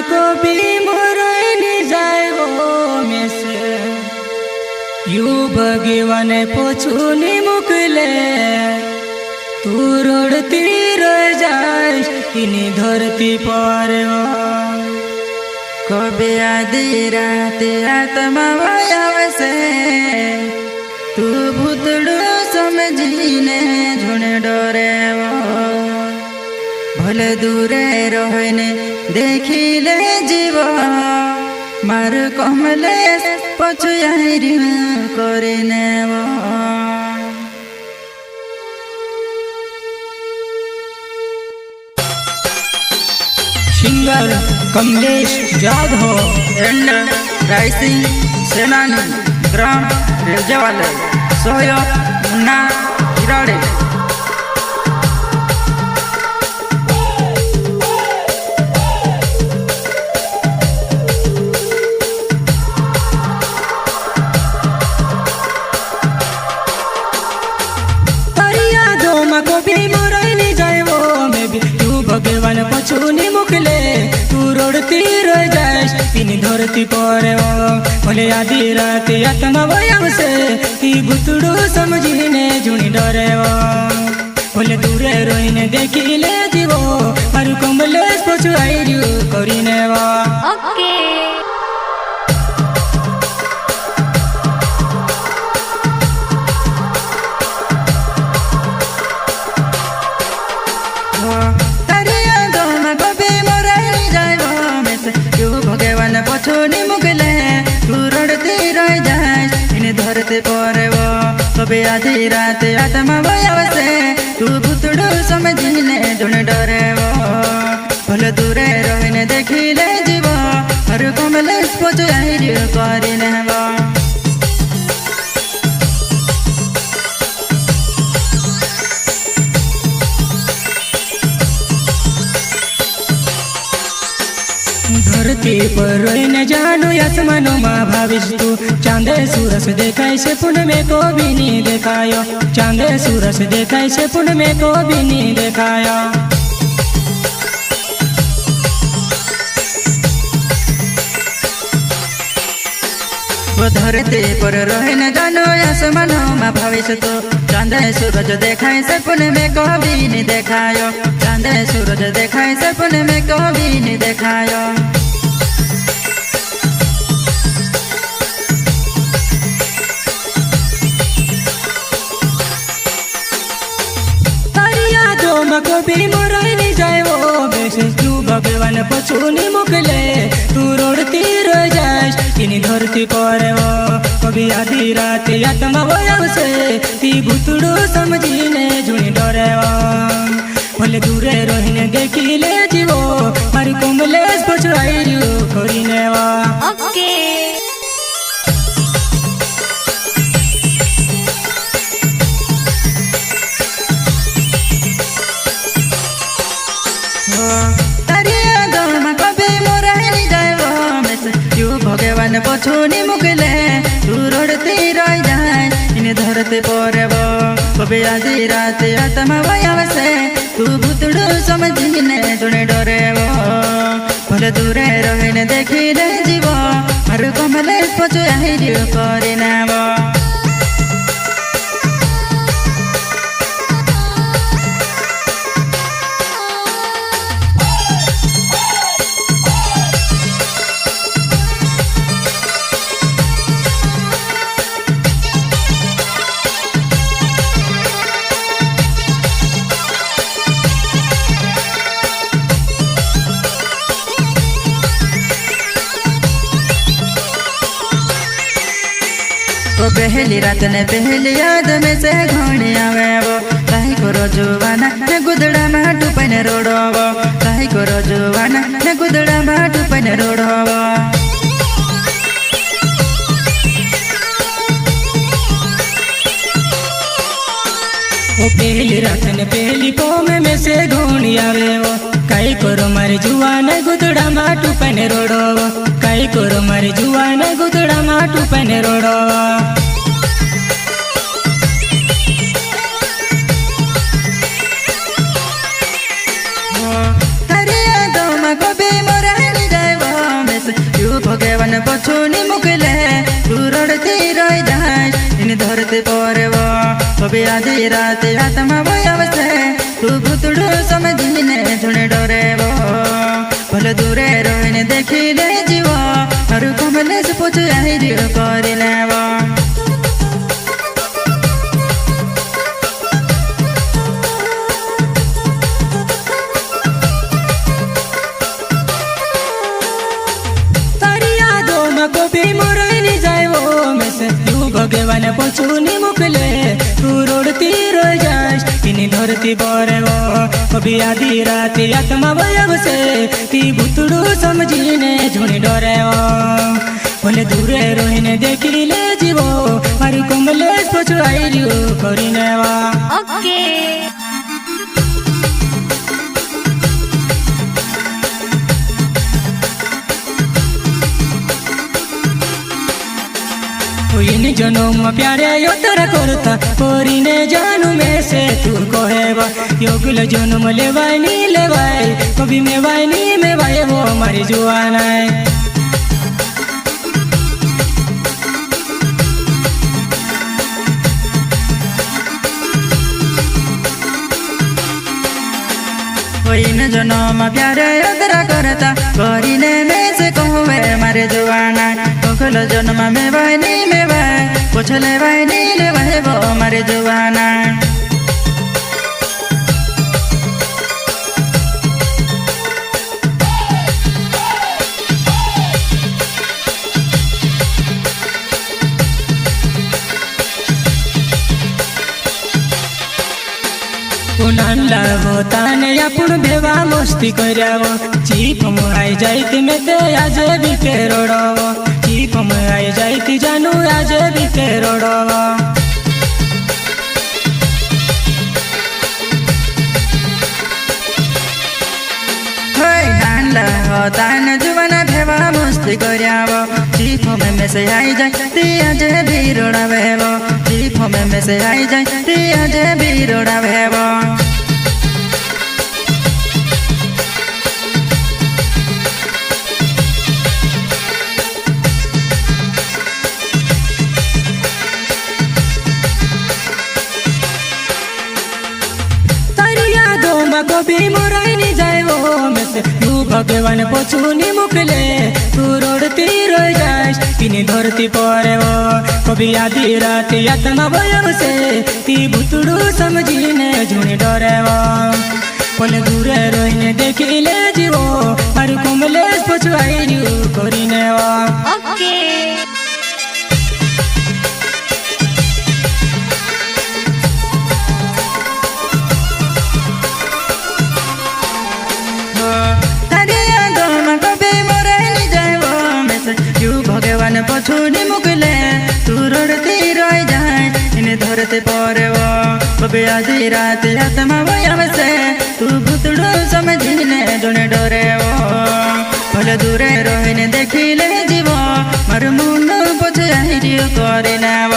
को भी मोरनी जाए वो में से यू भगवान पोछुनी मुकले तू रोड़ती रह जाए इनी धरती पर कभी आधी रात आत्मा वयावसे तू भूतड़ो समझीने झुण डरे भले दूरे रहने देखिले जीव मार कमले पछुआरी करिने singer Kamlesh Jadhav and rising सेनानी ग्राम रेलजेवाले सहयोग मुन्ना हिराड़े। को भी मोरनी जाए वो में भी तू भगवान पछुनी मुकले तू रोड़ती रह जाए तीन धरती पर बोले आधी रात आत्मा वयम से ती भूतड़ो समझीने झुनी डरे बोले दूरे रोइने देखिले जीवो और कमले पछुआई करिने ओके पछुनी मुगले तू रड़ती रह जाए इन धरती पर कभी आधी रात आत्मा वयावसे तू भूतड़ो समझीने झुण डरे भले दूरे रहने देखिले जीव हर कमले पछुआई करिने धरती पर रोइने जानो आसमानो माँ भाविश तू चांदे सूरज देखाय से पुन में को भी नहीं देखायो चांदे सूरज देखाय से पुन में को भी नहीं देखायो वो धरती पर रहने जानो आसमानो माँ भाविश तू चांदे सूरज देखाय से पुन में को भी नहीं देखायो चांदे सूरज देखाय से पुन में को भी नहीं देखायो। को भी मोरनी जाए वो बेस तू भगवान पछुनी मुकले तू रोड़ती रह जाए इन धरती पर कभी आधी रात आत्मा वयम से ती भूतड़ो समझीने झुनी डरे भले दूरे रोहिने देखिले जीवो मार कमले पछुआई करिने ओके भगवान पछुनी मुकले तू रोड़ती रह जाए इन धरती पर कभी आधी रात आत्मा वयावसे तू भूतड़ो समझीने झुण डरे भले दूरे रहने देखिले जीव हर कमले पछुआई करिने वो पहली रात ने पहली याद में से घोड़ी आवे वो कहीं को रोजुवाना ने गुदड़ा माटू पने रोड़ो वो कहीं को रोजुवाना ने गुदड़ा माटू पने रोड़ो वो पहली रात ने पहली कोम में से घोड़ी आवे वो कई करो मारे जुआन गुदड़ा माटू पने रोड़ो कई करो मारे जुआन गुदड़ा माटू पने रोड़ो तारे यादों में कभी मोरनी जाए धरती पड़ब कभी आधी रात आत्मा बयावसे तू भूतड़ू समझिने झुणे डरेब भले दूरे रोहिने देखिले जीव हरु कमले से पूछ आई रियो करिनेब भगवान पछुनी मुखले तू रोडती रह जास तिनी धरती पड़ब कभी आधी रात आत्मा बयावसे ती भूतड़ू समझिने झुणी डरेब भले दूरे रोहिने देखिले जीव मारी कमलेश पछुआई रियो करिनेब ओके इन जनम प्यारे योतर करता कोरिने जानू में से तू कहेब योगल जनम लेवाई नी लेवाई कभी में वाई नी में वाई वो मारी जुआना इन जनम प्यारे योतर करता कोरिने में से कहवे मारे जुआना कोखल जन्म में वाई पोछले वाइनी ले वाहेबो मारे जुआना नानला हो ताने आपण भेवा मस्ती करव चीप आई जाइत में ते आज भी रोड़व चीप आई जाइत जानू आज भी रोड़व नानला हो ताने जुवाना भेवा मस्ती करव चीप में से आई जाती आज भी रोड़ावेब चीप में से आई जाती आज भी रोड़ावेब कभी मोराई नी जाए वो में से तू भगवान पछुनी मुखले तू रोडती रह जास तिनी धरती पड़ब कभी आधी रात आत्मा बयावसे ती भूतड़ू समझिने झुणी डरेब भले दूरे रोहिने देखिले जीव मारू कमलेश पछुआई रियो करिनेब ओके भगवान पछुनी मुखले तू रोडती रह जाए इन्हें धरती पड़ब कभी आधी रात आत्मा बयावसे तू भूतड़ू समझिने झुणे डरेब भले दूरे रोहिने देखिले जीव मार मुंड पोछ आई रियो करिनेब।